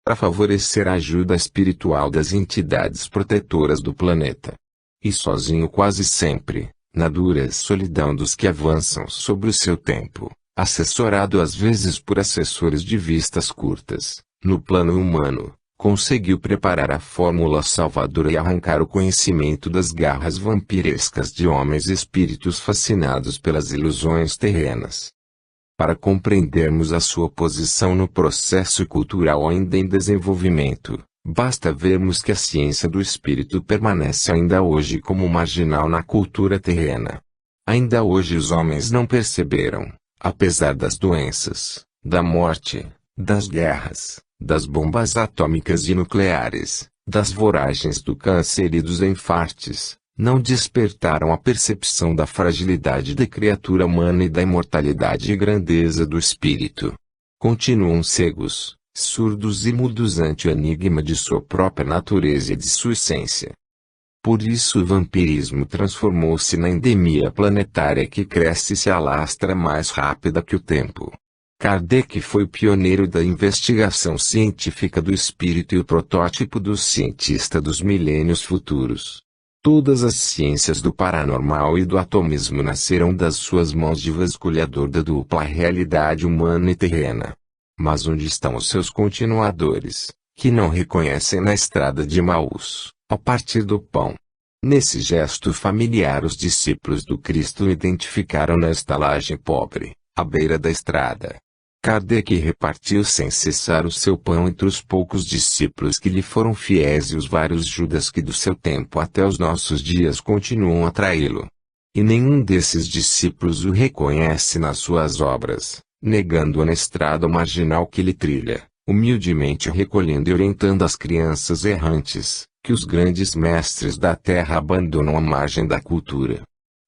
para favorecer a ajuda espiritual das entidades protetoras do planeta. E sozinho quase sempre, na dura solidão dos que avançam sobre o seu tempo, assessorado às vezes por assessores de vistas curtas, no plano humano, conseguiu preparar a fórmula salvadora e arrancar o conhecimento das garras vampirescas de homens e espíritos fascinados pelas ilusões terrenas. Para compreendermos a sua posição no processo cultural ainda em desenvolvimento, basta vermos que a ciência do espírito permanece ainda hoje como marginal na cultura terrena. Ainda hoje os homens não perceberam, apesar das doenças, da morte, das guerras, das bombas atômicas e nucleares, das voragens do câncer e dos infartes, não despertaram a percepção da fragilidade da criatura humana e da imortalidade e grandeza do espírito. Continuam cegos, surdos e mudos ante o enigma de sua própria natureza e de sua essência. Por isso o vampirismo transformou-se na endemia planetária que cresce e se alastra mais rápida que o tempo. Kardec foi o pioneiro da investigação científica do espírito e o protótipo do cientista dos milênios futuros. Todas as ciências do paranormal e do atomismo nasceram das suas mãos de vasculhador da dupla realidade humana e terrena. Mas onde estão os seus continuadores, que não reconhecem na estrada de Emaús, a partir do pão? Nesse gesto familiar os discípulos do Cristo identificaram na estalagem pobre, à beira da estrada. Kardec repartiu sem cessar o seu pão entre os poucos discípulos que lhe foram fiéis e os vários Judas que do seu tempo até os nossos dias continuam a traí-lo. E nenhum desses discípulos o reconhece nas suas obras, negando-o na estrada marginal que ele trilha, humildemente recolhendo e orientando as crianças errantes, que os grandes mestres da terra abandonam à margem da cultura.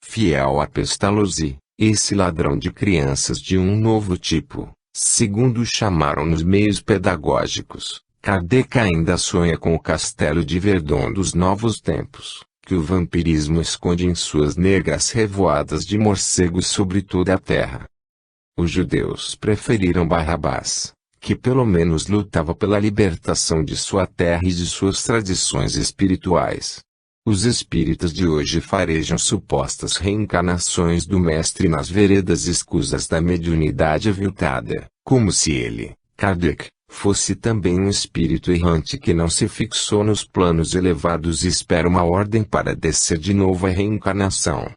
Fiel a Pestalozzi, esse ladrão de crianças de um novo tipo, segundo chamaram nos meios pedagógicos, Kardec ainda sonha com o castelo de Verdun dos novos tempos, que o vampirismo esconde em suas negras revoadas de morcegos sobre toda a terra. Os judeus preferiram Barrabás, que pelo menos lutava pela libertação de sua terra e de suas tradições espirituais. Os espíritas de hoje farejam supostas reencarnações do mestre nas veredas escusas da mediunidade aviltada, como se ele, Kardec, fosse também um espírito errante que não se fixou nos planos elevados e espera uma ordem para descer de novo à reencarnação.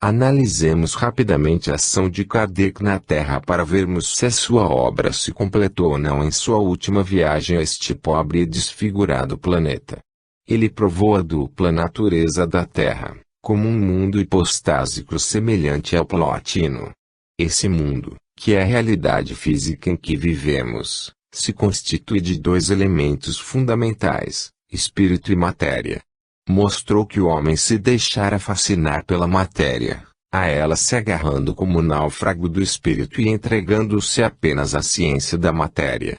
Analisemos rapidamente a ação de Kardec na Terra para vermos se a sua obra se completou ou não em sua última viagem a este pobre e desfigurado planeta. Ele provou a dupla natureza da Terra, como um mundo hipostásico semelhante ao plotino. Esse mundo, que é a realidade física em que vivemos, se constitui de dois elementos fundamentais, espírito e matéria. Mostrou que o homem se deixara fascinar pela matéria, a ela se agarrando como náufrago do espírito e entregando-se apenas à ciência da matéria.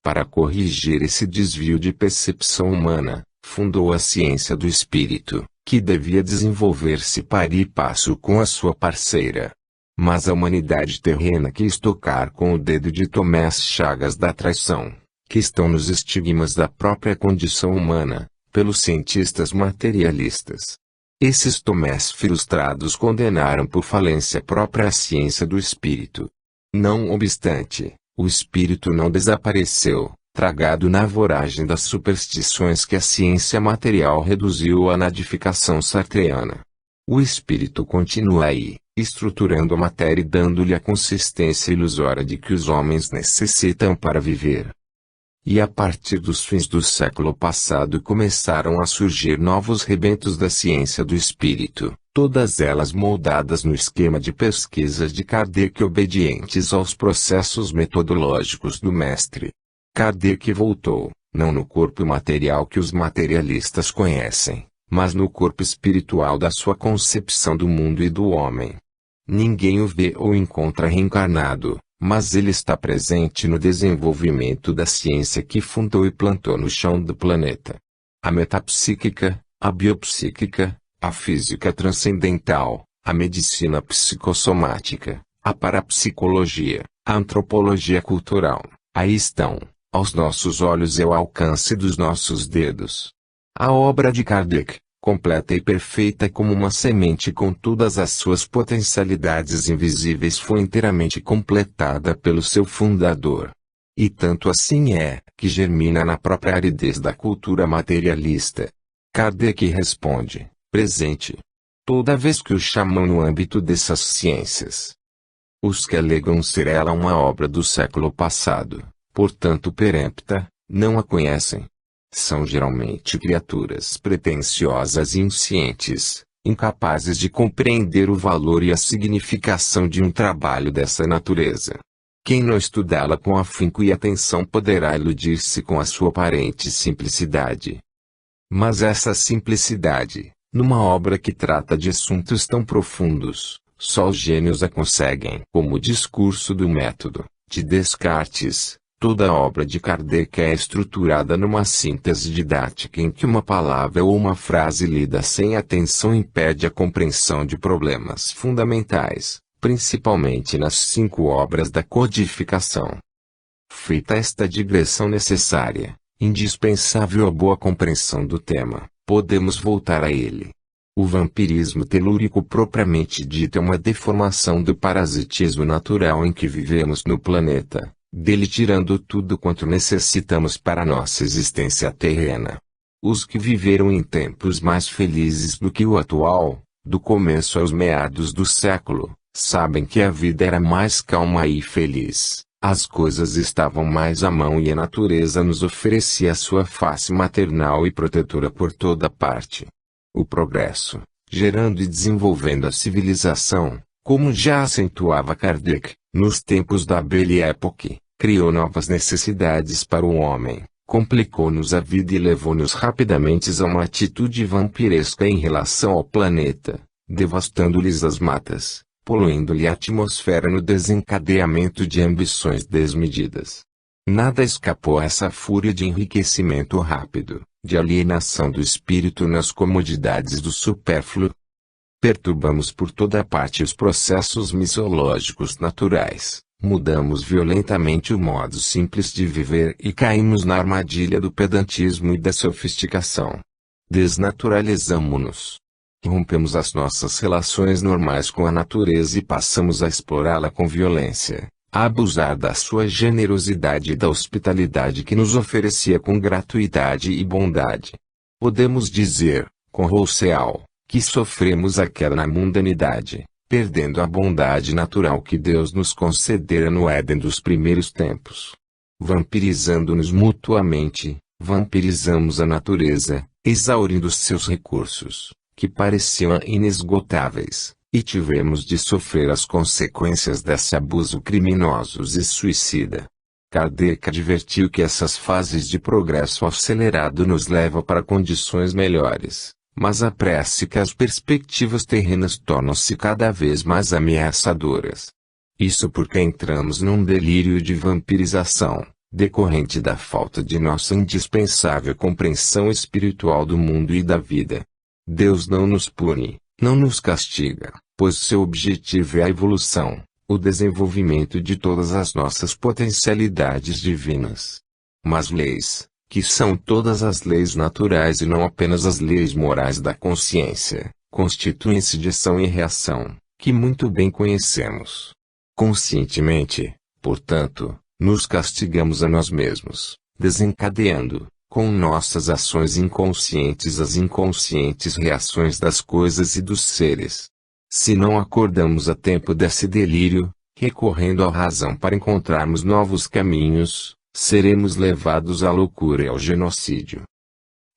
Para corrigir esse desvio de percepção humana, fundou a ciência do espírito, que devia desenvolver-se par e passo com a sua parceira. Mas a humanidade terrena quis tocar com o dedo de Tomé as chagas da traição, que estão nos estigmas da própria condição humana, pelos cientistas materialistas. Esses Tomés frustrados condenaram por falência própria a ciência do espírito. Não obstante, o espírito não desapareceu, tragado na voragem das superstições que a ciência material reduziu à nadificação sartreana. O espírito continua aí, estruturando a matéria e dando-lhe a consistência ilusória de que os homens necessitam para viver. E a partir dos fins do século passado começaram a surgir novos rebentos da ciência do espírito, todas elas moldadas no esquema de pesquisas de Kardec obedientes aos processos metodológicos do mestre. Kardec voltou, não no corpo material que os materialistas conhecem, mas no corpo espiritual da sua concepção do mundo e do homem. Ninguém o vê ou encontra reencarnado, mas ele está presente no desenvolvimento da ciência que fundou e plantou no chão do planeta. A metapsíquica, a biopsíquica, a física transcendental, a medicina psicossomática, a parapsicologia, a antropologia cultural, aí estão, Aos nossos olhos é ao alcance dos nossos dedos. A obra de Kardec, completa e perfeita como uma semente com todas as suas potencialidades invisíveis, foi inteiramente completada pelo seu fundador. E tanto assim é, que germina na própria aridez da cultura materialista. Kardec responde, presente. Toda vez que o chamam no âmbito dessas ciências. Os que alegam ser ela uma obra do século passado, portanto perempta, não a conhecem. São geralmente criaturas pretensiosas e inscientes, incapazes de compreender o valor e a significação de um trabalho dessa natureza. Quem não estudá-la com afinco e atenção poderá iludir-se com a sua aparente simplicidade. Mas essa simplicidade, numa obra que trata de assuntos tão profundos, só os gênios a conseguem. Como o discurso do método, de Descartes, toda a obra de Kardec é estruturada numa síntese didática em que uma palavra ou uma frase lida sem atenção impede a compreensão de problemas fundamentais, principalmente nas 5 obras da codificação. Feita esta digressão necessária, indispensável à boa compreensão do tema, podemos voltar a ele. O vampirismo telúrico propriamente dito é uma deformação do parasitismo natural em que vivemos no planeta, dele tirando tudo quanto necessitamos para nossa existência terrena. Os que viveram em tempos mais felizes do que o atual, do começo aos meados do século, sabem que a vida era mais calma e feliz, as coisas estavam mais à mão e a natureza nos oferecia sua face maternal e protetora por toda parte. O progresso, gerando e desenvolvendo a civilização, como já acentuava Kardec, nos tempos da Belle Époque, criou novas necessidades para o homem, complicou-nos a vida e levou-nos rapidamente a uma atitude vampiresca em relação ao planeta, devastando-lhes as matas, poluindo-lhe a atmosfera no desencadeamento de ambições desmedidas. Nada escapou a essa fúria de enriquecimento rápido, de alienação do espírito nas comodidades do supérfluo. Perturbamos por toda parte os processos misiológicos naturais, mudamos violentamente o modo simples de viver e caímos na armadilha do pedantismo e da sofisticação. Desnaturalizamo-nos. Rompemos as nossas relações normais com a natureza e passamos a explorá-la com violência, a abusar da sua generosidade e da hospitalidade que nos oferecia com gratuidade e bondade. Podemos dizer, com Rousseau, que sofremos a queda na mundanidade, perdendo a bondade natural que Deus nos concedera no Éden dos primeiros tempos. Vampirizando-nos mutuamente, vampirizamos a natureza, exaurindo seus recursos, que pareciam inesgotáveis, e tivemos de sofrer as consequências desse abuso criminosos e suicida. Kardec advertiu que essas fases de progresso acelerado nos levam para condições melhores, mas apresse que as perspectivas terrenas tornam-se cada vez mais ameaçadoras. Isso porque entramos num delírio de vampirização, decorrente da falta de nossa indispensável compreensão espiritual do mundo e da vida. Deus não nos pune, não nos castiga, pois seu objetivo é a evolução, o desenvolvimento de todas as nossas potencialidades divinas. Mas leis, que são todas as leis naturais e não apenas as leis morais da consciência, constituem-se de ação e reação, que muito bem conhecemos. Conscientemente, portanto, nos castigamos a nós mesmos, desencadeando, com nossas ações inconscientes as inconscientes reações das coisas e dos seres. Se não acordamos a tempo desse delírio, recorrendo à razão para encontrarmos novos caminhos, seremos levados à loucura e ao genocídio.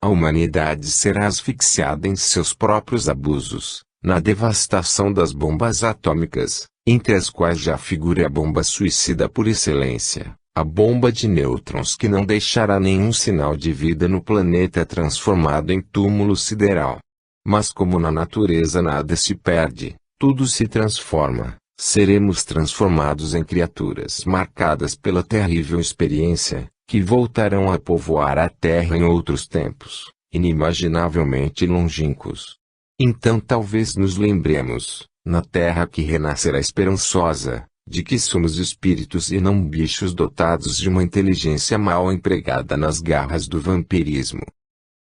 A humanidade será asfixiada em seus próprios abusos, na devastação das bombas atômicas, entre as quais já figura a bomba suicida por excelência. A bomba de nêutrons que não deixará nenhum sinal de vida no planeta transformado em túmulo sideral. Mas como na natureza nada se perde, tudo se transforma, seremos transformados em criaturas marcadas pela terrível experiência, que voltarão a povoar a Terra em outros tempos, inimaginavelmente longínquos. Então talvez nos lembremos, na Terra que renascerá esperançosa, de que somos espíritos e não bichos dotados de uma inteligência mal empregada nas garras do vampirismo.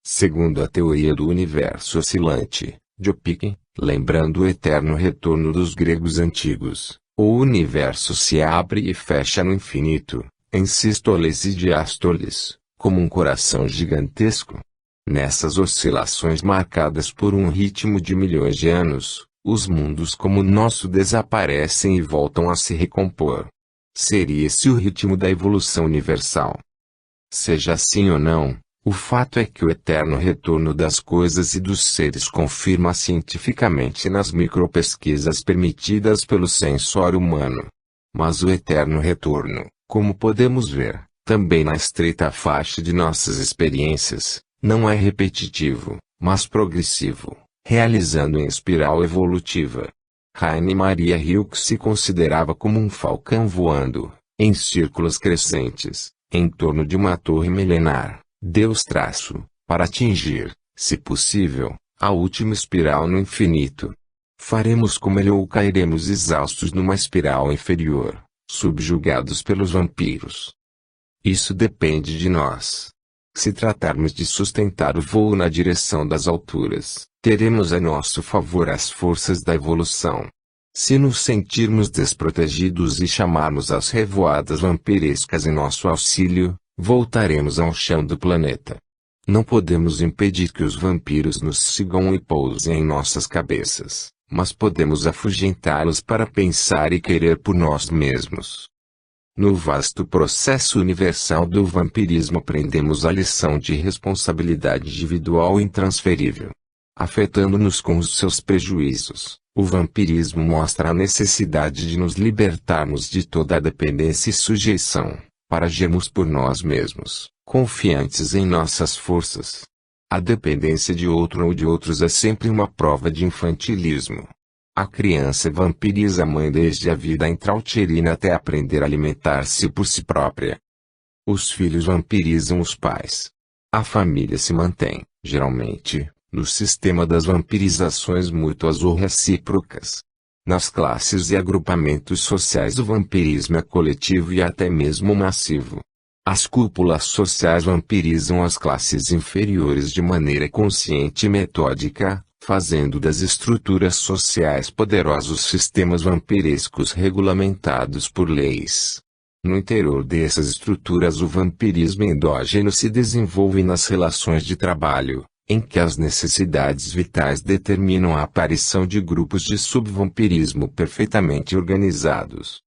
Segundo a teoria do universo oscilante, de Opic, lembrando o eterno retorno dos gregos antigos, o universo se abre e fecha no infinito, em sístoles e diástoles, como um coração gigantesco. Nessas oscilações marcadas por um ritmo de milhões de anos, os mundos como o nosso desaparecem e voltam a se recompor. Seria esse o ritmo da evolução universal? Seja assim ou não, o fato é que o eterno retorno das coisas e dos seres confirma cientificamente nas micropesquisas permitidas pelo sensório humano. Mas o eterno retorno, como podemos ver, também na estreita faixa de nossas experiências, não é repetitivo, mas progressivo, realizando em espiral evolutiva. Raine Maria Rilke se considerava como um falcão voando, em círculos crescentes, em torno de uma torre milenar. Deus traço, para atingir, se possível, a última espiral no infinito. Faremos como ele ou cairemos exaustos numa espiral inferior, subjugados pelos vampiros. Isso depende de nós. Se tratarmos de sustentar o voo na direção das alturas, teremos a nosso favor as forças da evolução. Se nos sentirmos desprotegidos e chamarmos as revoadas vampirescas em nosso auxílio, voltaremos ao chão do planeta. Não podemos impedir que os vampiros nos sigam e pousem em nossas cabeças, mas podemos afugentá-los para pensar e querer por nós mesmos. No vasto processo universal do vampirismo aprendemos a lição de responsabilidade individual intransferível. Afetando-nos com os seus prejuízos, o vampirismo mostra a necessidade de nos libertarmos de toda a dependência e sujeição, para agirmos por nós mesmos, confiantes em nossas forças. A dependência de outro ou de outros é sempre uma prova de infantilismo. A criança vampiriza a mãe desde a vida intrauterina até aprender a alimentar-se por si própria. Os filhos vampirizam os pais. A família se mantém, geralmente, no sistema das vampirizações mútuas ou recíprocas. Nas classes e agrupamentos sociais o vampirismo é coletivo e até mesmo massivo. As cúpulas sociais vampirizam as classes inferiores de maneira consciente e metódica, fazendo das estruturas sociais poderosos sistemas vampirescos regulamentados por leis. No interior dessas estruturas o vampirismo endógeno se desenvolve nas relações de trabalho, em que as necessidades vitais determinam a aparição de grupos de subvampirismo perfeitamente organizados.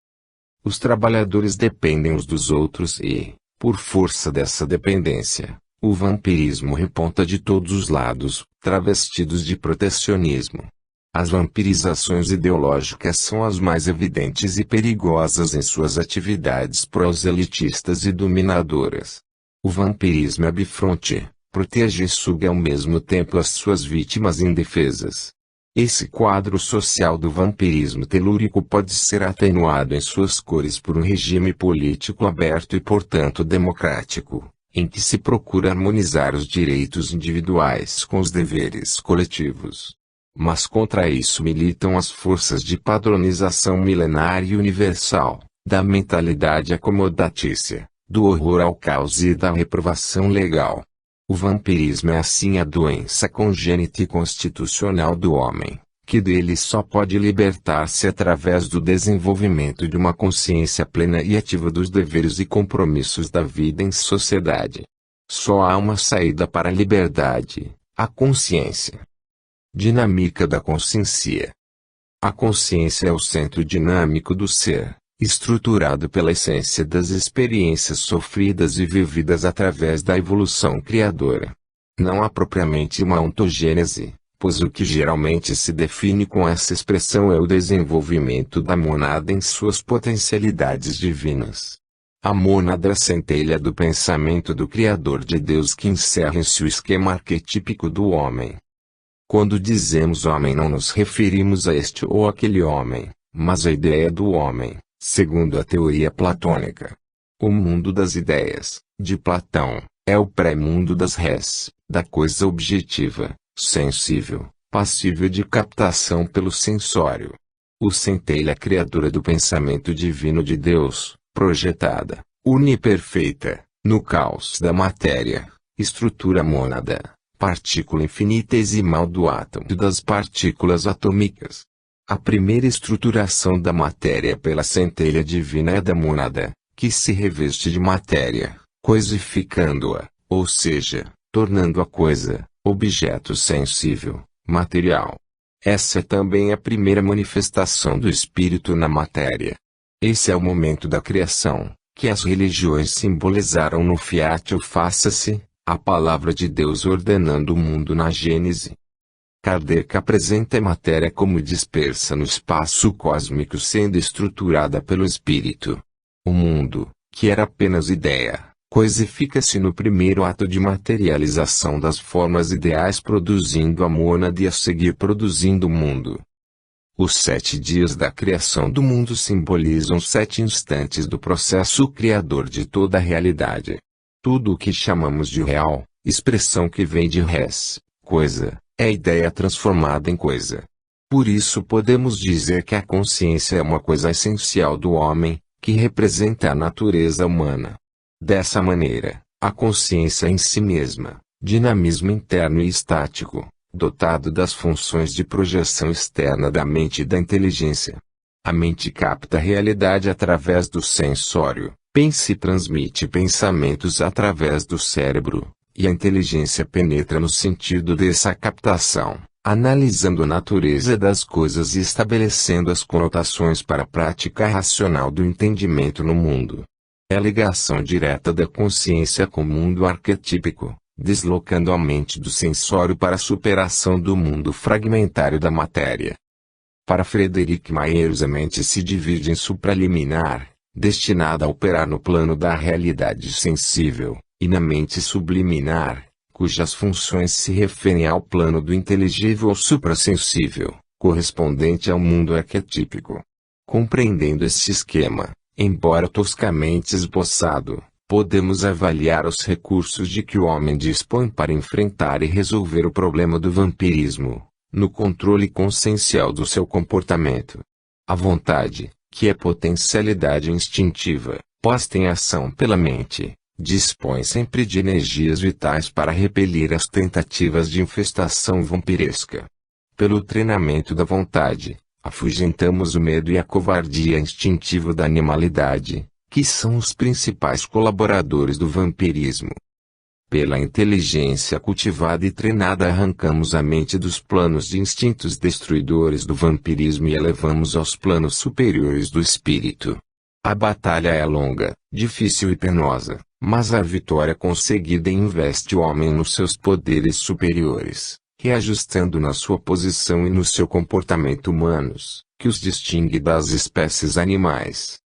Os trabalhadores dependem uns dos outros e, por força dessa dependência, o vampirismo reponta de todos os lados, travestidos de protecionismo. As vampirizações ideológicas são as mais evidentes e perigosas em suas atividades proselitistas e dominadoras. O vampirismo é bifronte. Protege e suga ao mesmo tempo as suas vítimas indefesas. Esse quadro social do vampirismo telúrico pode ser atenuado em suas cores por um regime político aberto e portanto democrático, em que se procura harmonizar os direitos individuais com os deveres coletivos. Mas contra isso militam as forças de padronização milenar e universal, da mentalidade acomodatícia, do horror ao caos e da reprovação legal. O vampirismo é assim a doença congênita e constitucional do homem, que dele só pode libertar-se através do desenvolvimento de uma consciência plena e ativa dos deveres e compromissos da vida em sociedade. Só há uma saída para a liberdade, a consciência. Dinâmica da consciência. A consciência é o centro dinâmico do ser, estruturado pela essência das experiências sofridas e vividas através da evolução criadora. Não há propriamente uma ontogênese, pois o que geralmente se define com essa expressão é o desenvolvimento da mônada em suas potencialidades divinas. A mônada é a centelha do pensamento do Criador de Deus que encerra em si o esquema arquetípico do homem. Quando dizemos homem não nos referimos a este ou aquele homem, mas à ideia do homem, segundo a teoria platônica. O mundo das ideias, de Platão, é o pré-mundo das res, da coisa objetiva, sensível, passível de captação pelo sensório. o centelha criadora do pensamento divino de Deus, projetada, uniperfeita, no caos da matéria, estrutura mônada, partícula infinitesimal do átomo e das partículas atômicas. A primeira estruturação da matéria pela centelha divina é da mônada, que se reveste de matéria, coisificando-a, ou seja, tornando a coisa, objeto sensível, material. Essa é também a primeira manifestação do espírito na matéria. Esse é o momento da criação, que as religiões simbolizaram no Fiat ou Faça-se, a palavra de Deus ordenando o mundo na Gênese. Kardec apresenta a matéria como dispersa no espaço cósmico sendo estruturada pelo espírito. O mundo, que era apenas ideia, coisifica-se no primeiro ato de materialização das formas ideais produzindo a mônada e a seguir produzindo o mundo. Os 7 dias da criação do mundo simbolizam 7 instantes do processo criador de toda a realidade. Tudo o que chamamos de real, expressão que vem de res, coisa, é ideia transformada em coisa. Por isso podemos dizer que a consciência é uma coisa essencial do homem, que representa a natureza humana. Dessa maneira, a consciência em si mesma, dinamismo interno e estático, dotado das funções de projeção externa da mente e da inteligência. A mente capta a realidade através do sensório, pensa e transmite pensamentos através do cérebro, e a inteligência penetra no sentido dessa captação, analisando a natureza das coisas e estabelecendo as conotações para a prática racional do entendimento no mundo. É a ligação direta da consciência com o mundo arquetípico, deslocando a mente do sensório para a superação do mundo fragmentário da matéria. Para Frederic Myers, a mente se divide em supraliminar, destinada a operar no plano da realidade sensível, e na mente subliminar, cujas funções se referem ao plano do inteligível ou suprassensível, correspondente ao mundo arquetípico. Compreendendo este esquema, embora toscamente esboçado, podemos avaliar os recursos de que o homem dispõe para enfrentar e resolver o problema do vampirismo, no controle consciencial do seu comportamento. A vontade, que é potencialidade instintiva, posta em ação pela mente, dispõe sempre de energias vitais para repelir as tentativas de infestação vampiresca. Pelo treinamento da vontade, afugentamos o medo e a covardia instintiva da animalidade, que são os principais colaboradores do vampirismo. Pela inteligência cultivada e treinada arrancamos a mente dos planos de instintos destruidores do vampirismo e elevamos aos planos superiores do espírito. A batalha é longa, difícil e penosa, mas a vitória conseguida investe o homem nos seus poderes superiores, reajustando na sua posição e no seu comportamento humanos, que os distingue das espécies animais.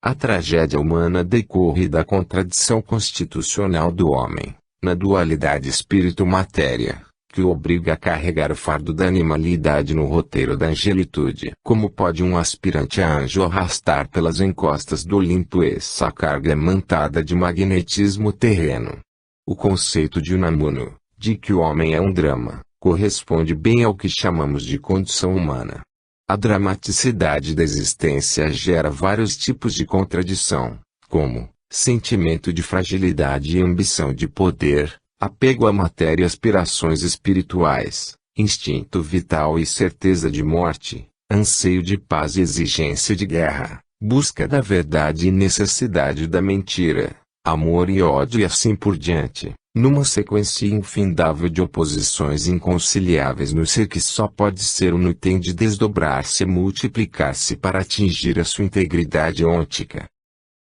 A tragédia humana decorre da contradição constitucional do homem, na dualidade espírito-matéria, que o obriga a carregar o fardo da animalidade no roteiro da angelitude. Como pode um aspirante a anjo arrastar pelas encostas do Olimpo essa carga imantada de magnetismo terreno? O conceito de Unamuno, de que o homem é um drama, corresponde bem ao que chamamos de condição humana. A dramaticidade da existência gera vários tipos de contradição, como sentimento de fragilidade e ambição de poder, apego à matéria e aspirações espirituais, instinto vital e certeza de morte, anseio de paz e exigência de guerra, busca da verdade e necessidade da mentira, amor e ódio e assim por diante, numa sequência infindável de oposições inconciliáveis no ser que só pode ser uno e tem de desdobrar-se e multiplicar-se para atingir a sua integridade ôntica.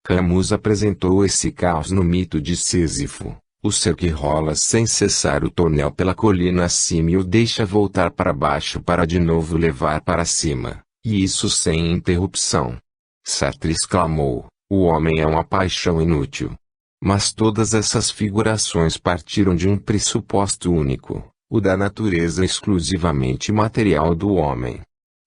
Camus apresentou esse caos no mito de Sísifo, o ser que rola sem cessar o tonel pela colina acima e o deixa voltar para baixo para de novo levar para cima, e isso sem interrupção. Sartre exclamou, o homem é uma paixão inútil. Mas todas essas figurações partiram de um pressuposto único, o da natureza exclusivamente material do homem.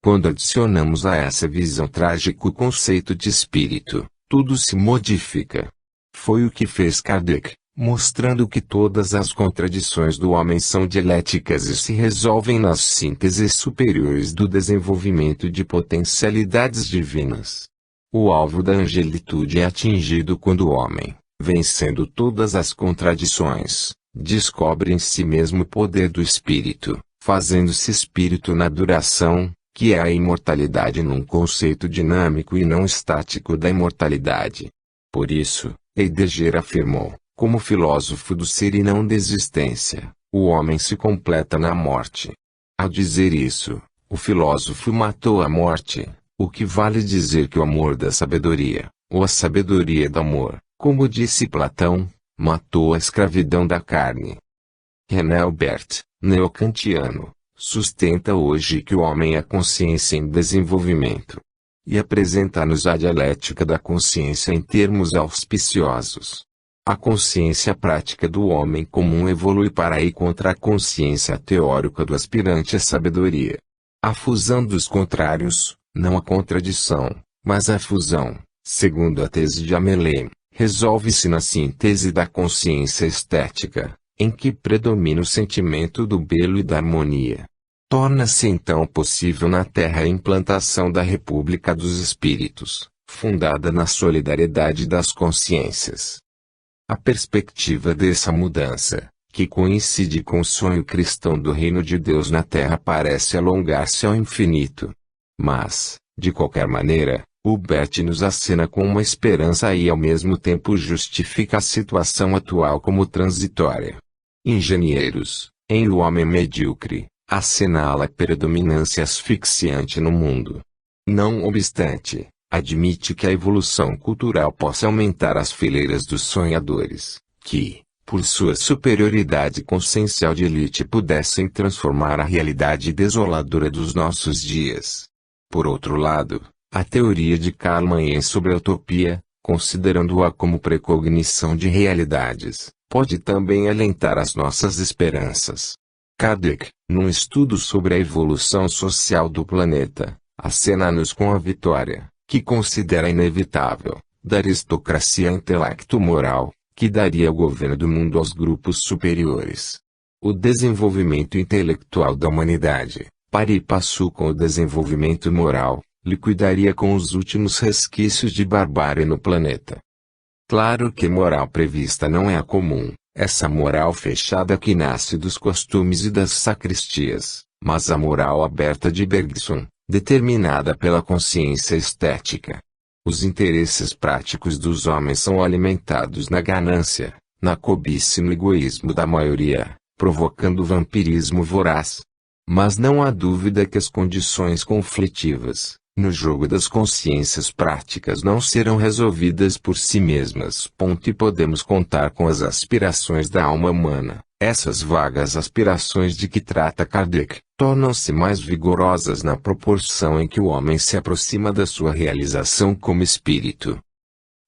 Quando adicionamos a essa visão trágica o conceito de espírito, tudo se modifica. Foi o que fez Kardec, mostrando que todas as contradições do homem são dialéticas e se resolvem nas sínteses superiores do desenvolvimento de potencialidades divinas. O alvo da angelitude é atingido quando o homem, vencendo todas as contradições, descobre em si mesmo o poder do espírito, fazendo-se espírito na duração, que é a imortalidade num conceito dinâmico e não estático da imortalidade. Por isso, Heidegger afirmou, como filósofo do ser e não da existência, o homem se completa na morte. Ao dizer isso, o filósofo matou a morte, o que vale dizer que o amor da sabedoria, ou a sabedoria do amor, como disse Platão, matou a escravidão da carne. René Albert, neocantiano, sustenta hoje que o homem é consciência em desenvolvimento. E apresenta-nos a dialética da consciência em termos auspiciosos. A consciência prática do homem comum evolui para ir contra a consciência teórica do aspirante à sabedoria. A fusão dos contrários, não a contradição, mas a fusão, segundo a tese de Amelin, resolve-se na síntese da consciência estética, em que predomina o sentimento do belo e da harmonia. Torna-se então possível na Terra a implantação da República dos Espíritos, fundada na solidariedade das consciências. A perspectiva dessa mudança, que coincide com o sonho cristão do reino de Deus na Terra, parece alongar-se ao infinito. Mas, de qualquer maneira, Hubert nos acena com uma esperança e ao mesmo tempo justifica a situação atual como transitória. Engenheiros, em O Homem Medíocre, assinala a predominância asfixiante no mundo. Não obstante, admite que a evolução cultural possa aumentar as fileiras dos sonhadores, que, por sua superioridade consciencial de elite, pudessem transformar a realidade desoladora dos nossos dias. Por outro lado, a teoria de Karl Mayr sobre a utopia, considerando-a como precognição de realidades, pode também alentar as nossas esperanças. Kardec, num estudo sobre a evolução social do planeta, acena-nos com a vitória, que considera inevitável, da aristocracia intelecto-moral, que daria o governo do mundo aos grupos superiores. O desenvolvimento intelectual da humanidade, pari e passu com o desenvolvimento moral, liquidaria com os últimos resquícios de barbárie no planeta. Claro que moral prevista não é a comum, essa moral fechada que nasce dos costumes e das sacristias, mas a moral aberta de Bergson, determinada pela consciência estética. Os interesses práticos dos homens são alimentados na ganância, na cobiça e no egoísmo da maioria, provocando o vampirismo voraz. Mas não há dúvida que as condições conflitivas, no jogo das consciências práticas, não serão resolvidas por si mesmas. E podemos contar com as aspirações da alma humana. Essas vagas aspirações de que trata Kardec, tornam-se mais vigorosas na proporção em que o homem se aproxima da sua realização como espírito.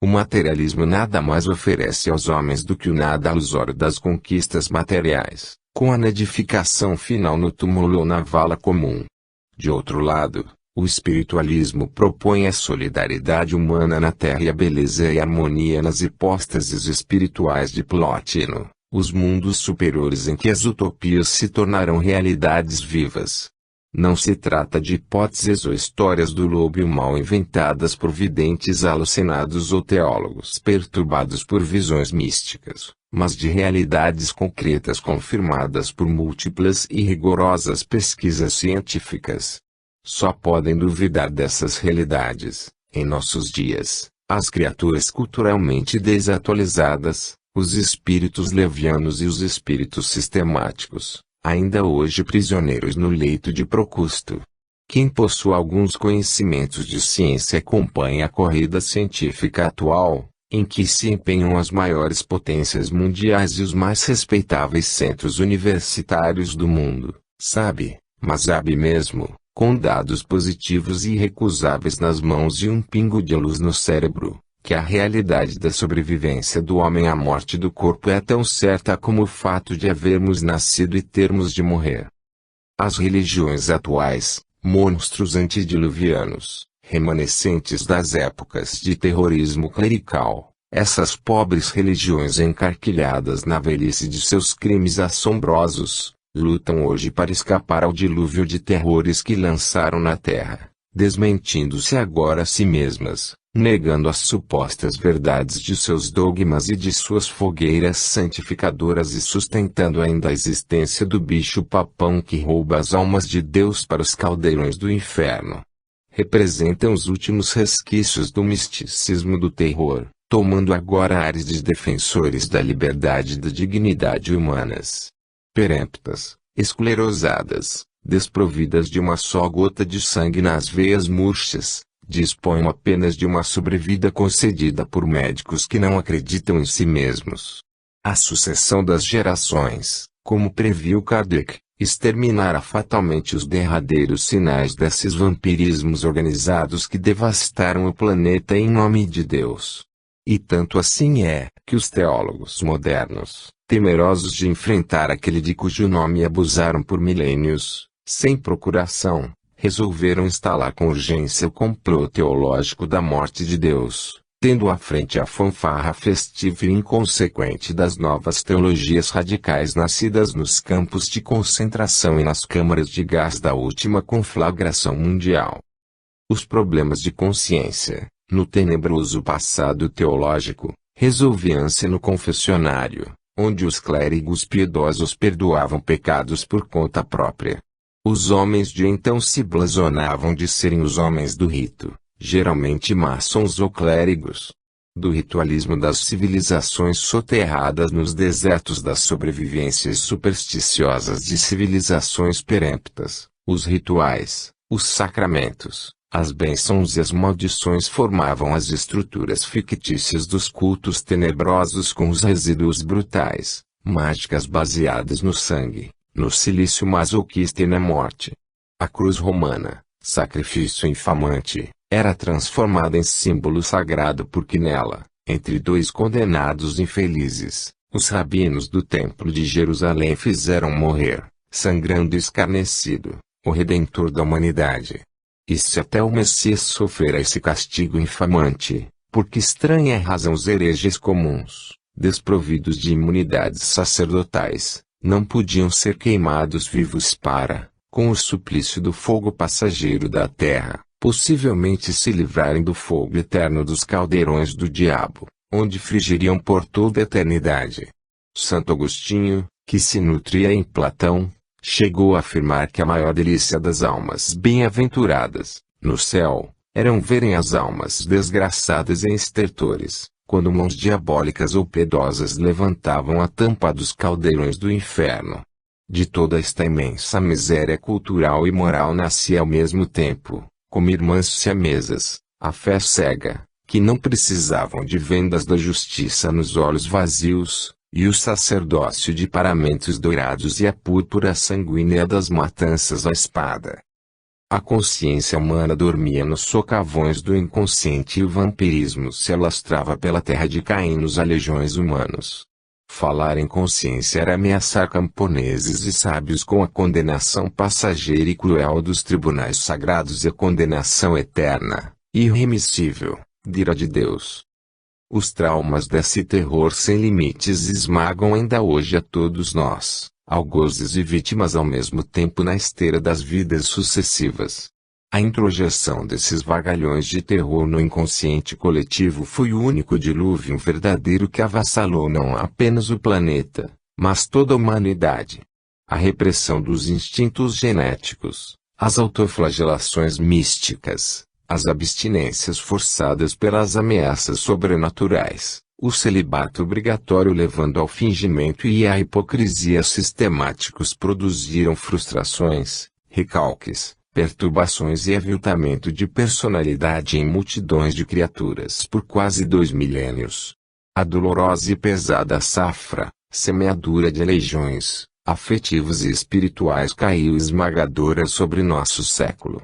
O materialismo nada mais oferece aos homens do que o nada ilusório das conquistas materiais, com a nidificação final no túmulo ou na vala comum. De outro lado, o espiritualismo propõe a solidariedade humana na Terra e a beleza e a harmonia nas hipóstases espirituais de Plotino, os mundos superiores em que as utopias se tornarão realidades vivas. Não se trata de hipóteses ou histórias do lobo e o mal inventadas por videntes alucinados ou teólogos perturbados por visões místicas, mas de realidades concretas confirmadas por múltiplas e rigorosas pesquisas científicas. Só podem duvidar dessas realidades, em nossos dias, as criaturas culturalmente desatualizadas, os espíritos levianos e os espíritos sistemáticos, ainda hoje prisioneiros no leito de Procusto. Quem possui alguns conhecimentos de ciência acompanha a corrida científica atual, em que se empenham as maiores potências mundiais e os mais respeitáveis centros universitários do mundo, mas sabe mesmo, com dados positivos e irrecusáveis nas mãos e um pingo de luz no cérebro, que a realidade da sobrevivência do homem à morte do corpo é tão certa como o fato de havermos nascido e termos de morrer. As religiões atuais, monstros antediluvianos, remanescentes das épocas de terrorismo clerical, Essas pobres religiões encarquilhadas na velhice de seus crimes assombrosos, lutam hoje para escapar ao dilúvio de terrores que lançaram na terra, desmentindo-se agora a si mesmas, negando as supostas verdades de seus dogmas e de suas fogueiras santificadoras e sustentando ainda a existência do bicho-papão que rouba as almas de Deus para os caldeirões do inferno. Representam os últimos resquícios do misticismo do terror, tomando agora ares de defensores da liberdade e da dignidade humanas. Peremptas, esclerosadas, desprovidas de uma só gota de sangue nas veias murchas, dispõem apenas de uma sobrevida concedida por médicos que não acreditam em si mesmos. A sucessão das gerações, como previu Kardec, exterminará fatalmente os derradeiros sinais desses vampirismos organizados que devastaram o planeta em nome de Deus. E tanto assim é, que os teólogos modernos, temerosos de enfrentar aquele de cujo nome abusaram por milênios, sem procuração, resolveram instalar com urgência o complô teológico da morte de Deus, tendo à frente a fanfarra festiva e inconsequente das novas teologias radicais nascidas nos campos de concentração e nas câmaras de gás da última conflagração mundial. Os problemas de consciência, no tenebroso passado teológico, resolviam-se no confessionário, onde os clérigos piedosos perdoavam pecados por conta própria. Os homens de então se blasonavam de serem os homens do rito, geralmente maçons ou clérigos. Do ritualismo das civilizações soterradas nos desertos das sobrevivências supersticiosas de civilizações peremptas, os rituais, os sacramentos, as bênçãos e as maldições formavam as estruturas fictícias dos cultos tenebrosos com os resíduos brutais, mágicas baseadas no sangue, no silício masoquista e na morte. A cruz romana, sacrifício infamante, era transformada em símbolo sagrado porque nela, entre dois condenados infelizes, os rabinos do Templo de Jerusalém fizeram morrer, sangrando e escarnecido, o Redentor da humanidade. E se até o Messias sofrera esse castigo infamante, por que estranha razão os hereges comuns, desprovidos de imunidades sacerdotais, não podiam ser queimados vivos para, com o suplício do fogo passageiro da terra, possivelmente se livrarem do fogo eterno dos caldeirões do diabo, onde frigiriam por toda a eternidade. Santo Agostinho, que se nutria em Platão, chegou a afirmar que a maior delícia das almas bem-aventuradas, no céu, eram verem as almas desgraçadas em estertores, quando mãos diabólicas ou piedosas levantavam a tampa dos caldeirões do inferno. De toda esta imensa miséria cultural e moral nascia ao mesmo tempo, como irmãs siamesas, a fé cega, que não precisavam de vendas da justiça nos olhos vazios, e o sacerdócio de paramentos dourados e a púrpura sanguínea das matanças à espada. A consciência humana dormia nos socavões do inconsciente e o vampirismo se alastrava pela terra de Caim nos aleijões humanos. Falar em consciência era ameaçar camponeses e sábios com a condenação passageira e cruel dos tribunais sagrados e a condenação eterna, irremissível, d'ira de Deus. Os traumas desse terror sem limites esmagam ainda hoje a todos nós, algozes e vítimas ao mesmo tempo na esteira das vidas sucessivas. A introjeção desses vagalhões de terror no inconsciente coletivo foi o único dilúvio verdadeiro que avassalou não apenas o planeta, mas toda a humanidade. A repressão dos instintos genéticos, as autoflagelações místicas, as abstinências forçadas pelas ameaças sobrenaturais, o celibato obrigatório levando ao fingimento e à hipocrisia sistemáticos produziram frustrações, recalques, perturbações e aviltamento de personalidade em multidões de criaturas por quase 2 milênios. A dolorosa e pesada safra, semeadura de legiões, afetivas e espirituais caiu esmagadora sobre nosso século.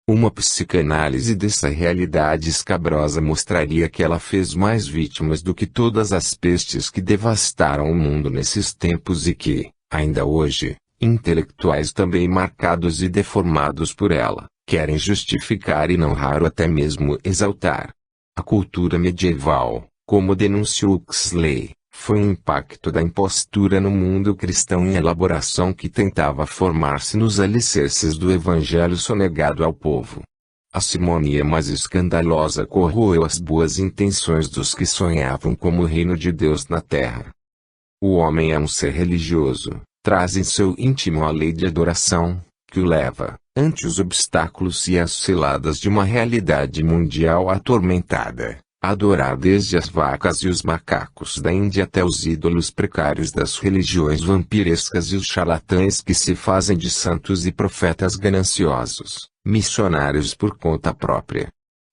Uma psicanálise dessa realidade escabrosa mostraria que ela fez mais vítimas do que todas as pestes que devastaram o mundo nesses tempos e que, ainda hoje, intelectuais também marcados e deformados por ela, querem justificar e não raro até mesmo exaltar. A cultura medieval, Como denunciou Huxley, foi um impacto da impostura no mundo cristão em elaboração que tentava formar-se nos alicerces do evangelho sonegado ao povo. A simonia mais escandalosa corroeu as boas intenções dos que sonhavam como o reino de Deus na terra. O homem é um ser religioso, traz em seu íntimo a lei de adoração, que o leva, ante os obstáculos e as ciladas de uma realidade mundial atormentada, a adorar desde as vacas e os macacos da Índia até os ídolos precários das religiões vampirescas e os charlatães que se fazem de santos e profetas gananciosos, missionários por conta própria.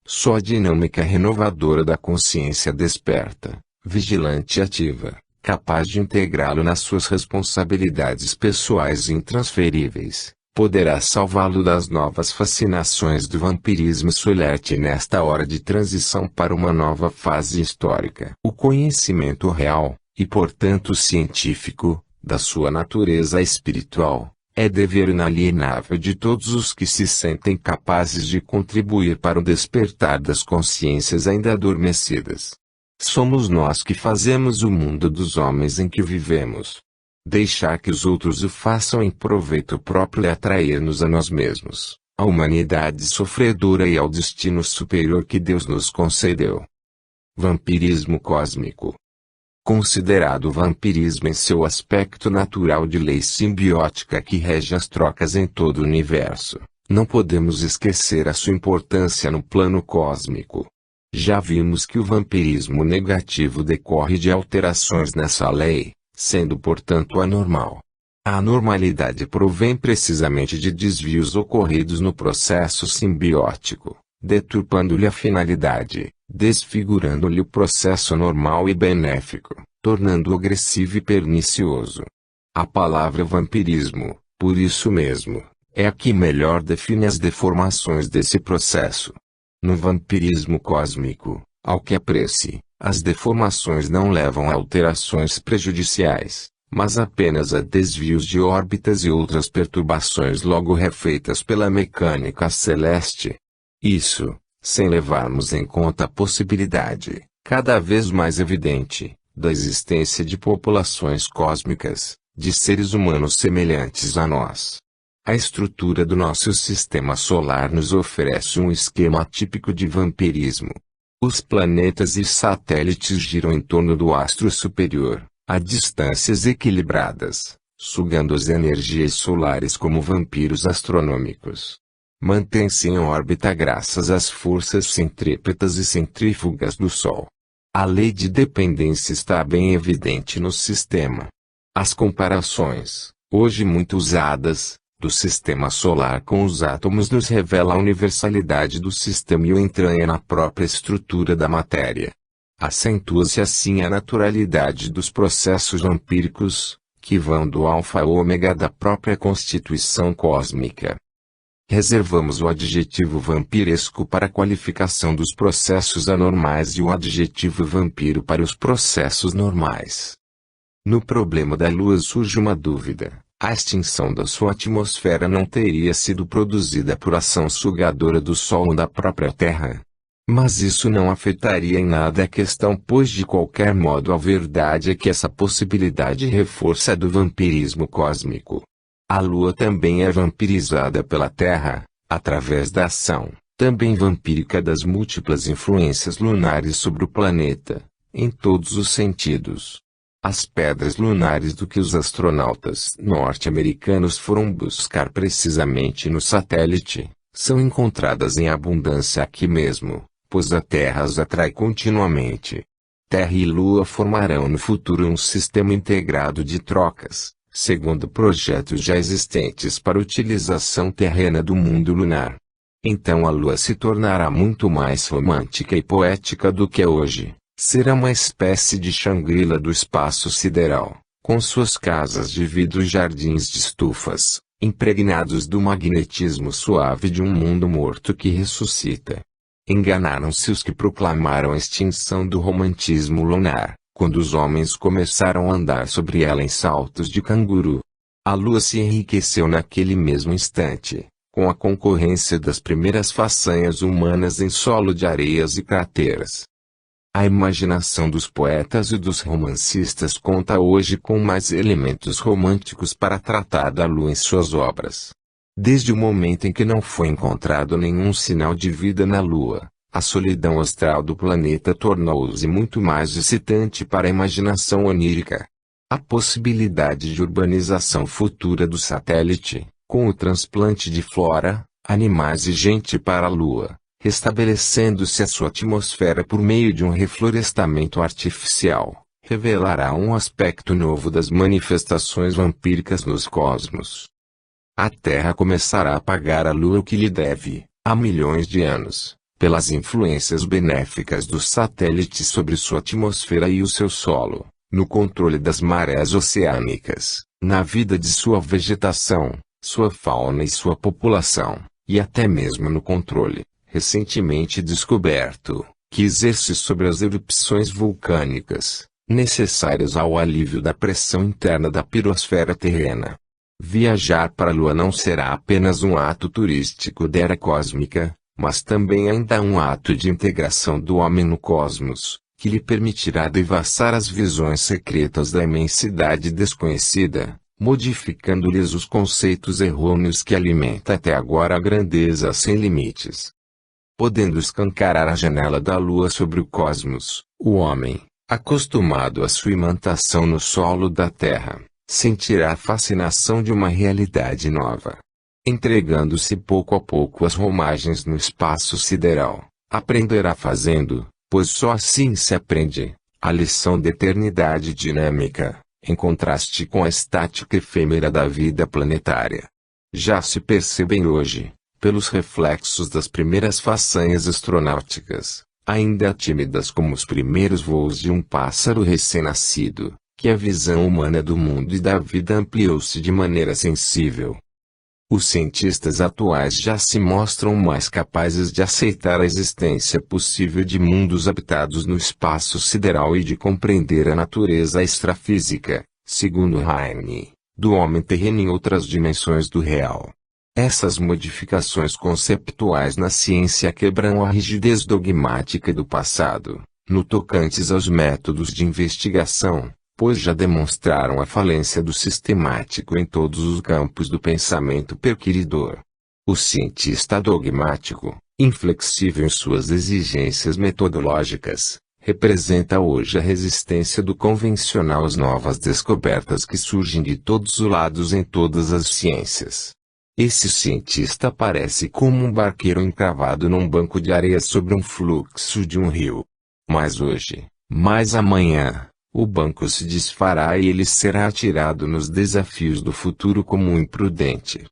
Só a dinâmica renovadora da consciência desperta, vigilante e ativa, capaz de integrá-lo nas suas responsabilidades pessoais intransferíveis, poderá salvá-lo das novas fascinações do vampirismo solerte nesta hora de transição para uma nova fase histórica. O conhecimento real, e portanto científico, da sua natureza espiritual, é dever inalienável de todos os que se sentem capazes de contribuir para o despertar das consciências ainda adormecidas. Somos nós que fazemos o mundo dos homens em que vivemos. Deixar que os outros o façam em proveito próprio é atrair-nos a nós mesmos, à humanidade sofredora e ao destino superior que Deus nos concedeu. Vampirismo cósmico. Considerado o vampirismo em seu aspecto natural de lei simbiótica que rege as trocas em todo o universo, não podemos esquecer a sua importância no plano cósmico. Já vimos que o vampirismo negativo decorre de alterações nessa lei, sendo portanto anormal. A anormalidade provém precisamente de desvios ocorridos no processo simbiótico, deturpando-lhe a finalidade, desfigurando-lhe o processo normal e benéfico, tornando-o agressivo e pernicioso. A palavra vampirismo, por isso mesmo, é a que melhor define as deformações desse processo. No vampirismo cósmico, ao que aprecie, as deformações não levam a alterações prejudiciais, mas apenas a desvios de órbitas e outras perturbações logo refeitas pela mecânica celeste. Isso, sem levarmos em conta a possibilidade, cada vez mais evidente, da existência de populações cósmicas, de seres humanos semelhantes a nós. A estrutura do nosso sistema solar nos oferece um esquema típico de vampirismo. Os planetas e satélites giram em torno do astro superior, a distâncias equilibradas, sugando as energias solares como vampiros astronômicos. Mantém-se em órbita graças às forças centrípetas e centrífugas do Sol. A lei de dependência está bem evidente no sistema. As comparações, hoje muito usadas, do sistema solar com os átomos nos revela a universalidade do sistema e o entranha na própria estrutura da matéria. Acentua-se assim a naturalidade dos processos vampíricos, que vão do alfa ao ômega da própria constituição cósmica. Reservamos o adjetivo vampiresco para a qualificação dos processos anormais e o adjetivo vampiro para os processos normais. No problema da Lua surge uma dúvida. A extinção da sua atmosfera não teria sido produzida por ação sugadora do Sol ou da própria Terra. Mas isso não afetaria em nada a questão, pois de qualquer modo a verdade é que essa possibilidade reforça a do vampirismo cósmico. A Lua também é vampirizada pela Terra, através da ação, também vampírica das múltiplas influências lunares sobre o planeta, em todos os sentidos. As pedras lunares do que os astronautas norte-americanos foram buscar precisamente no satélite, são encontradas em abundância aqui mesmo, pois a Terra as atrai continuamente. Terra e Lua formarão no futuro um sistema integrado de trocas, segundo projetos já existentes para utilização terrena do mundo lunar. Então a Lua se tornará muito mais romântica e poética do que é hoje. Será uma espécie de Shangri-La do espaço sideral, com suas casas de vidro e jardins de estufas, impregnados do magnetismo suave de um mundo morto que ressuscita. Enganaram-se os que proclamaram a extinção do romantismo lunar, quando os homens começaram a andar sobre ela em saltos de canguru. A Lua se enriqueceu naquele mesmo instante, com a concorrência das primeiras façanhas humanas em solo de areias e crateras. A imaginação dos poetas e dos romancistas conta hoje com mais elementos românticos para tratar da lua em suas obras. Desde o momento em que não foi encontrado nenhum sinal de vida na lua, a solidão astral do planeta tornou-se muito mais excitante para a imaginação onírica. A possibilidade de urbanização futura do satélite, com o transplante de flora, animais e gente para a lua, restabelecendo-se a sua atmosfera por meio de um reflorestamento artificial, revelará um aspecto novo das manifestações vampíricas nos cosmos. A Terra começará a pagar à Lua o que lhe deve, há milhões de anos, pelas influências benéficas dos satélites sobre sua atmosfera e o seu solo, no controle das marés oceânicas, na vida de sua vegetação, sua fauna e sua população, e até mesmo no controle, recentemente descoberto, que exerce sobre as erupções vulcânicas, necessárias ao alívio da pressão interna da pirosfera terrena. Viajar para a Lua não será apenas um ato turístico da era cósmica, mas também ainda um ato de integração do homem no cosmos, que lhe permitirá devassar as visões secretas da imensidade desconhecida, modificando-lhes os conceitos errôneos que alimenta até agora a grandeza sem limites. Podendo escancarar a janela da Lua sobre o cosmos, o homem, acostumado à sua imantação no solo da Terra, sentirá a fascinação de uma realidade nova. Entregando-se pouco a pouco às romagens no espaço sideral, aprenderá fazendo, pois só assim se aprende, a lição da eternidade dinâmica, em contraste com a estática efêmera da vida planetária. Já se percebem hoje, pelos reflexos das primeiras façanhas astronáuticas, ainda tímidas como os primeiros voos de um pássaro recém-nascido, que a visão humana do mundo e da vida ampliou-se de maneira sensível. Os cientistas atuais já se mostram mais capazes de aceitar a existência possível de mundos habitados no espaço sideral e de compreender a natureza extrafísica, segundo Heine, do homem terreno em outras dimensões do real. Essas modificações conceptuais na ciência quebram a rigidez dogmática do passado, no tocantes aos métodos de investigação, pois já demonstraram a falência do sistemático em todos os campos do pensamento perquiridor. O cientista dogmático, inflexível em suas exigências metodológicas, representa hoje a resistência do convencional às novas descobertas que surgem de todos os lados em todas as ciências. Esse cientista parece como um barqueiro encravado num banco de areia sobre um fluxo de um rio. Mas hoje, mais amanhã, o banco se desfará e ele será atirado nos desafios do futuro como um imprudente.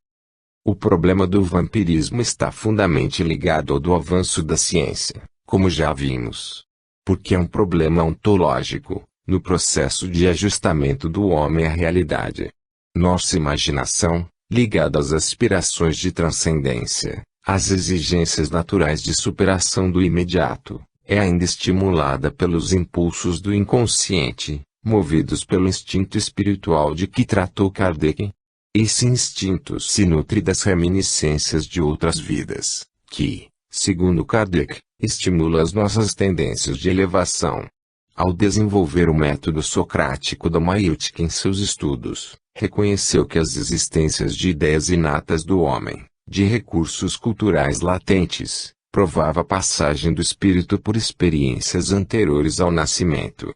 O problema do vampirismo está fundamentalmente ligado ao do avanço da ciência, como já vimos. Porque é um problema ontológico, no processo de ajustamento do homem à realidade. Nossa imaginação, ligada às aspirações de transcendência, às exigências naturais de superação do imediato, é ainda estimulada pelos impulsos do inconsciente, movidos pelo instinto espiritual de que tratou Kardec. Esse instinto se nutre das reminiscências de outras vidas, que, segundo Kardec, estimula as nossas tendências de elevação. Ao desenvolver o método socrático da maiêutica em seus estudos, reconheceu que as existências de ideias inatas do homem, de recursos culturais latentes, provava a passagem do espírito por experiências anteriores ao nascimento.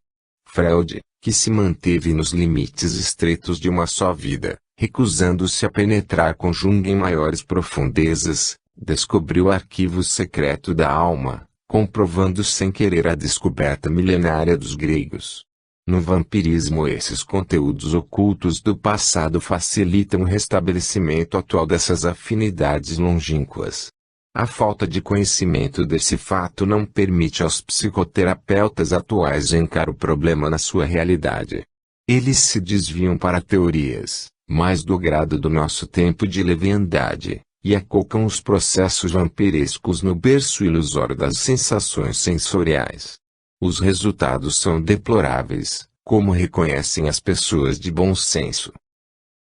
Freud, que se manteve nos limites estreitos de uma só vida, recusando-se a penetrar com Jung em maiores profundezas, descobriu o arquivo secreto da alma, comprovando sem querer a descoberta milenária dos gregos. No vampirismo, esses conteúdos ocultos do passado facilitam o restabelecimento atual dessas afinidades longínquas. A falta de conhecimento desse fato não permite aos psicoterapeutas atuais encarar o problema na sua realidade. Eles se desviam para teorias, mais do grado do nosso tempo de leviandade, e acocam os processos vampirescos no berço ilusório das sensações sensoriais. Os resultados são deploráveis, como reconhecem as pessoas de bom senso.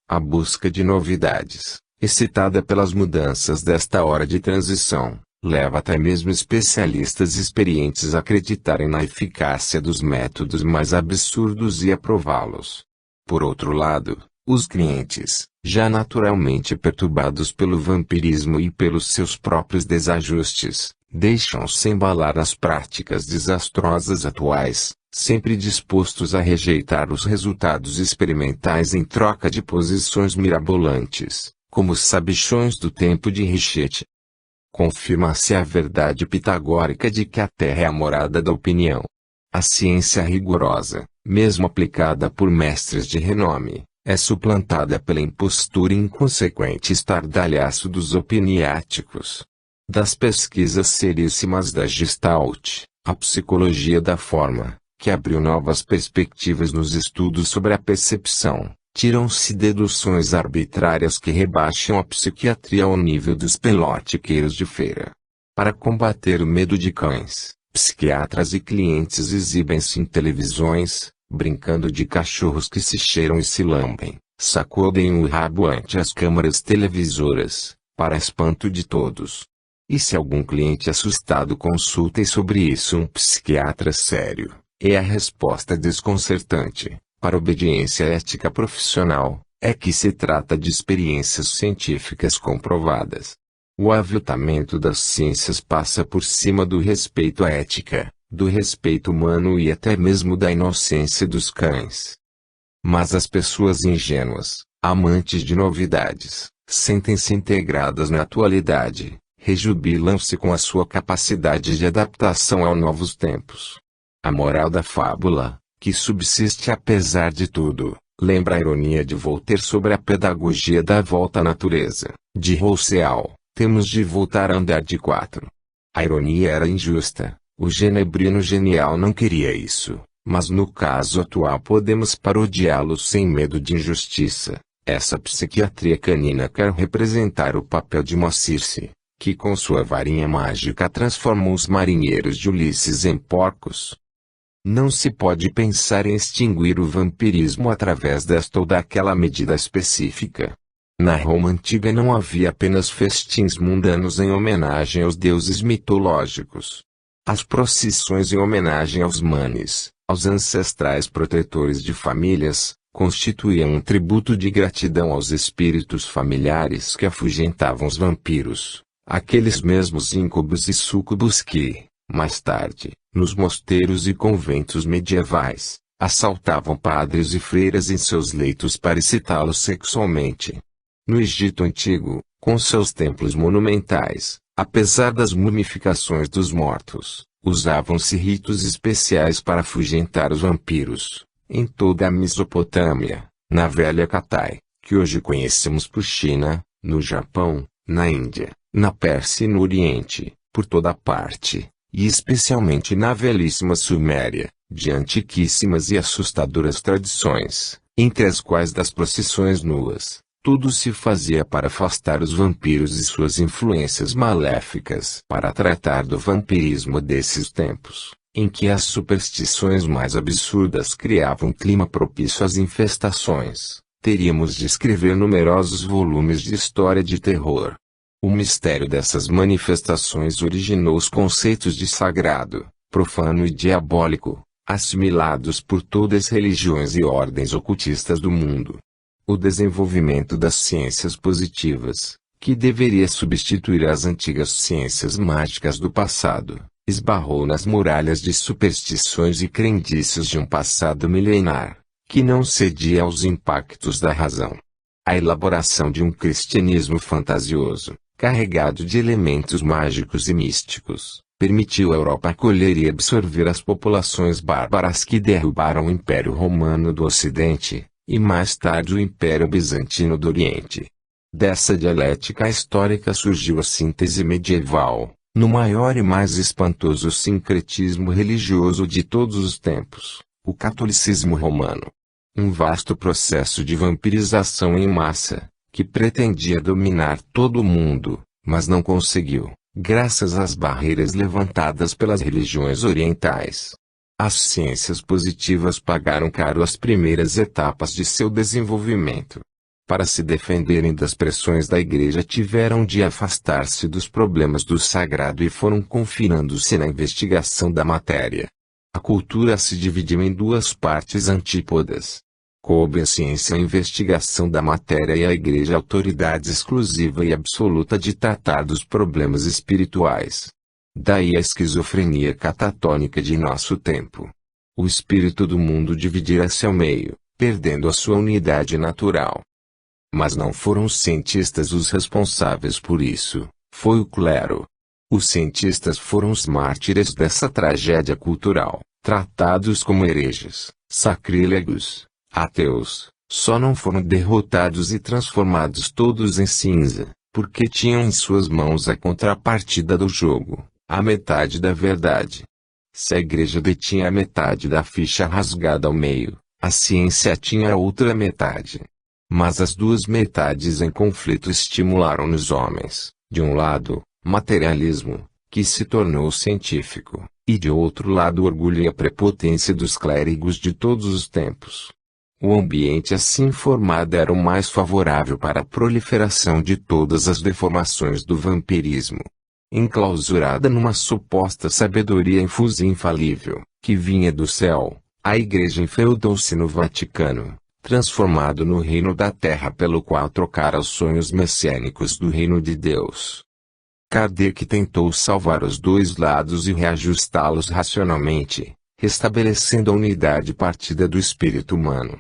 A busca de novidades, excitada pelas mudanças desta hora de transição, leva até mesmo especialistas experientes a acreditarem na eficácia dos métodos mais absurdos e aprová-los. Por outro lado, os clientes, já naturalmente perturbados pelo vampirismo e pelos seus próprios desajustes, deixam-se embalar nas práticas desastrosas atuais, sempre dispostos a rejeitar os resultados experimentais em troca de posições mirabolantes, como os sabichões do tempo de Richetti. Confirma-se a verdade pitagórica de que a Terra é a morada da opinião. A ciência rigorosa, mesmo aplicada por mestres de renome, é suplantada pela impostura e inconsequente estardalhaço dos opiniáticos. Das pesquisas seríssimas da Gestalt, a psicologia da forma, que abriu novas perspectivas nos estudos sobre a percepção, tiram-se deduções arbitrárias que rebaixam a psiquiatria ao nível dos pelotiqueiros de feira. Para combater o medo de cães, psiquiatras e clientes exibem-se em televisões, brincando de cachorros que se cheiram e se lambem, sacudem o rabo ante as câmaras televisoras, para espanto de todos. E se algum cliente assustado consulta sobre isso um psiquiatra sério, é a resposta desconcertante, para obediência ética profissional, é que se trata de experiências científicas comprovadas. O aviltamento das ciências passa por cima do respeito à ética, do respeito humano e até mesmo da inocência dos cães. Mas as pessoas ingênuas, amantes de novidades, sentem-se integradas na atualidade, rejubilam-se com a sua capacidade de adaptação aos novos tempos. A moral da fábula, que subsiste apesar de tudo, lembra a ironia de Voltaire sobre a pedagogia da volta à natureza, de Rousseau, temos de voltar a andar de quatro. A ironia era injusta, o genebrino genial não queria isso, mas no caso atual podemos parodiá-lo sem medo de injustiça. Essa psiquiatria canina quer representar o papel de uma Circe, que com sua varinha mágica transformou os marinheiros de Ulisses em porcos. Não se pode pensar em extinguir o vampirismo através desta ou daquela medida específica. Na Roma antiga não havia apenas festins mundanos em homenagem aos deuses mitológicos. As procissões em homenagem aos manes, aos ancestrais protetores de famílias, constituíam um tributo de gratidão aos espíritos familiares que afugentavam os vampiros, aqueles mesmos íncubos e súcubos que, mais tarde, nos mosteiros e conventos medievais, assaltavam padres e freiras em seus leitos para excitá-los sexualmente. No Egito Antigo, com seus templos monumentais, apesar das mumificações dos mortos, usavam-se ritos especiais para afugentar os vampiros. Em toda a Mesopotâmia, na velha Catai, que hoje conhecemos por China, no Japão, na Índia, na Pérsia e no Oriente, por toda parte, e especialmente na velhíssima Suméria, de antiquíssimas e assustadoras tradições, entre as quais das procissões nuas, tudo se fazia para afastar os vampiros e suas influências maléficas. Para tratar do vampirismo desses tempos, em que as superstições mais absurdas criavam um clima propício às infestações, teríamos de escrever numerosos volumes de história de terror. O mistério dessas manifestações originou os conceitos de sagrado, profano e diabólico, assimilados por todas as religiões e ordens ocultistas do mundo. O desenvolvimento das ciências positivas, que deveria substituir as antigas ciências mágicas do passado, esbarrou nas muralhas de superstições e crendices de um passado milenar, que não cedia aos impactos da razão. A elaboração de um cristianismo fantasioso, carregado de elementos mágicos e místicos, permitiu à Europa acolher e absorver as populações bárbaras que derrubaram o Império Romano do Ocidente, e mais tarde o Império Bizantino do Oriente. Dessa dialética histórica surgiu a síntese medieval, no maior e mais espantoso sincretismo religioso de todos os tempos, o catolicismo romano. Um vasto processo de vampirização em massa, que pretendia dominar todo o mundo, mas não conseguiu, graças às barreiras levantadas pelas religiões orientais. As ciências positivas pagaram caro as primeiras etapas de seu desenvolvimento. para se defenderem das pressões da Igreja tiveram de afastar-se dos problemas do sagrado e foram confinando-se na investigação da matéria. A cultura se dividiu em duas partes antípodas. Coube à ciência a investigação da matéria e à Igreja a autoridade exclusiva e absoluta de tratar dos problemas espirituais. Daí a esquizofrenia catatônica de nosso tempo. O espírito do mundo dividirá-se ao meio, perdendo a sua unidade natural. Mas não foram os cientistas os responsáveis por isso, foi o clero. Os cientistas foram os mártires dessa tragédia cultural, tratados como hereges, sacrílegos, ateus. Só não foram derrotados e transformados todos em cinza, porque tinham em suas mãos a contrapartida do jogo, a metade da verdade. Se a Igreja detinha a metade da ficha rasgada ao meio, a ciência tinha a outra metade. Mas as duas metades em conflito estimularam nos homens, de um lado, materialismo, que se tornou científico, e de outro lado o orgulho e a prepotência dos clérigos de todos os tempos. O ambiente assim formado era o mais favorável para a proliferação de todas as deformações do vampirismo. Enclausurada numa suposta sabedoria infusa e infalível, que vinha do céu, a Igreja enfeudou-se no Vaticano, transformado no reino da terra pelo qual trocara os sonhos messiânicos do reino de Deus. Kardec tentou salvar os dois lados e reajustá-los racionalmente, restabelecendo a unidade partida do espírito humano.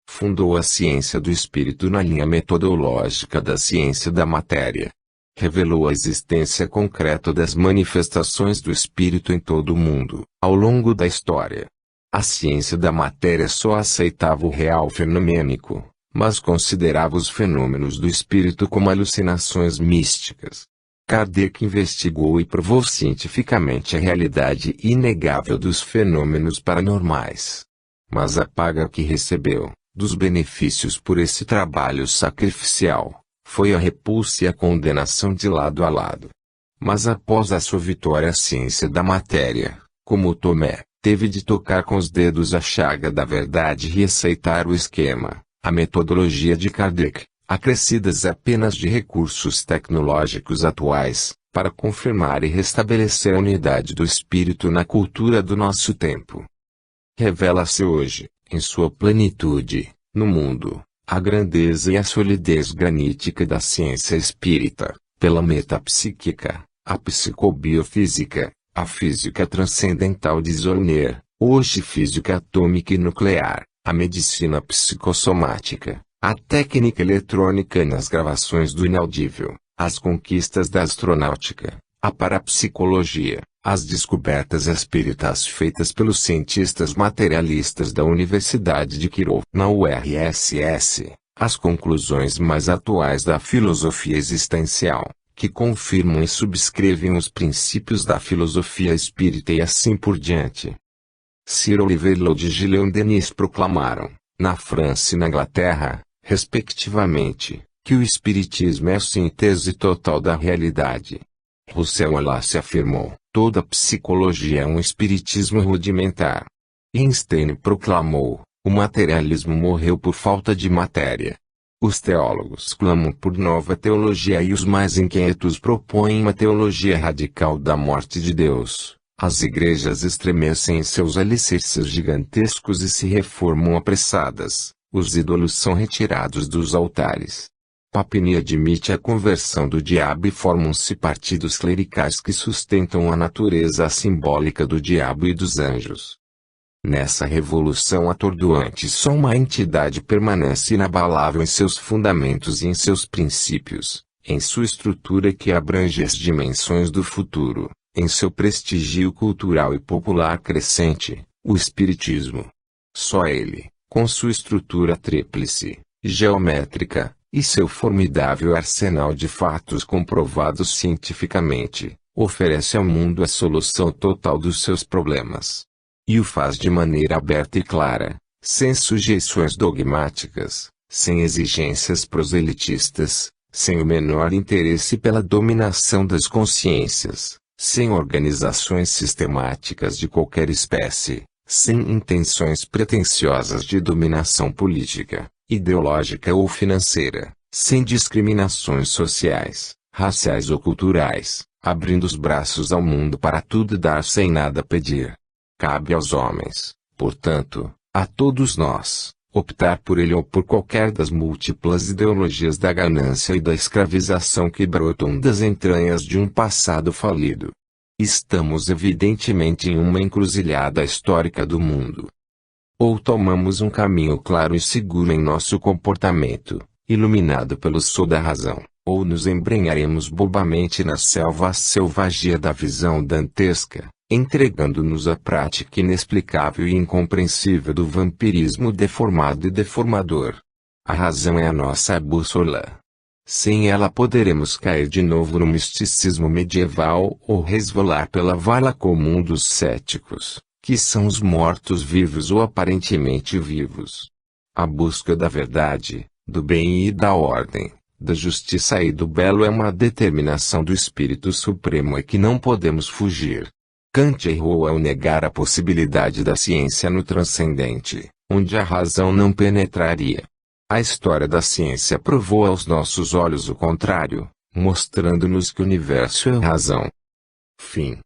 Fundou a ciência do espírito na linha metodológica da ciência da matéria. Revelou a existência concreta das manifestações do espírito em todo o mundo, ao longo da história. A ciência da matéria só aceitava o real fenomênico, mas considerava os fenômenos do espírito como alucinações místicas. Kardec investigou e provou cientificamente a realidade inegável dos fenômenos paranormais. Mas a paga que recebeu, dos benefícios por esse trabalho sacrificial, foi a repulsa e a condenação de lado a lado. Mas após a sua vitória a ciência da matéria, como Tomé, teve de tocar com os dedos a chaga da verdade e aceitar o esquema, a metodologia de Kardec, acrescidas apenas de recursos tecnológicos atuais, para confirmar e restabelecer a unidade do espírito na cultura do nosso tempo. Revela-se hoje, em sua plenitude, no mundo, a grandeza e a solidez granítica da ciência espírita, pela metapsíquica, a psicobiofísica, a física transcendental de Zorner, hoje física atômica e nuclear, a medicina psicossomática, a técnica eletrônica nas gravações do inaudível, as conquistas da astronáutica, a parapsicologia, as descobertas espíritas feitas pelos cientistas materialistas da Universidade de Kirov na URSS, as conclusões mais atuais da filosofia existencial, que confirmam e subscrevem os princípios da filosofia espírita e assim por diante. Ciro Oliver e Leon Denis proclamaram, na França e na Inglaterra, respectivamente, que o espiritismo é a síntese total da realidade. Russell Wallace afirmou, toda psicologia é um espiritismo rudimentar. Einstein proclamou, o materialismo morreu por falta de matéria. Os teólogos clamam por nova teologia e os mais inquietos propõem uma teologia radical da morte de Deus. As igrejas estremecem em seus alicerces gigantescos e se reformam apressadas. Os ídolos são retirados dos altares. Papini admite a conversão do diabo e formam-se partidos clericais que sustentam a natureza simbólica do diabo e dos anjos. Nessa revolução atordoante só uma entidade permanece inabalável em seus fundamentos e em seus princípios, em sua estrutura que abrange as dimensões do futuro, em seu prestígio cultural e popular crescente, o Espiritismo. Só ele, com sua estrutura tríplice, geométrica, e seu formidável arsenal de fatos comprovados cientificamente, oferece ao mundo a solução total dos seus problemas. E o faz de maneira aberta e clara, sem sujeições dogmáticas, sem exigências proselitistas, sem o menor interesse pela dominação das consciências, sem organizações sistemáticas de qualquer espécie, sem intenções pretensiosas de dominação política, ideológica ou financeira, sem discriminações sociais, raciais ou culturais, abrindo os braços ao mundo para tudo dar sem nada pedir. Cabe aos homens, portanto, a todos nós, optar por ele ou por qualquer das múltiplas ideologias da ganância e da escravização que brotam das entranhas de um passado falido. Estamos evidentemente em uma encruzilhada histórica do mundo. Ou tomamos um caminho claro e seguro em nosso comportamento, iluminado pelo sol da razão, ou nos embrenharemos bobamente na selva selvagia da visão dantesca, entregando-nos à prática inexplicável e incompreensível do vampirismo deformado e deformador. A razão é a nossa bússola. Sem ela poderemos cair de novo no misticismo medieval ou resvalar pela vala comum dos céticos, que são os mortos-vivos ou aparentemente vivos. A busca da verdade, do bem e da ordem, da justiça e do belo é uma determinação do Espírito Supremo e que não podemos fugir. Kant errou ao negar a possibilidade da ciência no transcendente, onde a razão não penetraria. A história da ciência provou aos nossos olhos o contrário, mostrando-nos que o universo é razão. Fim.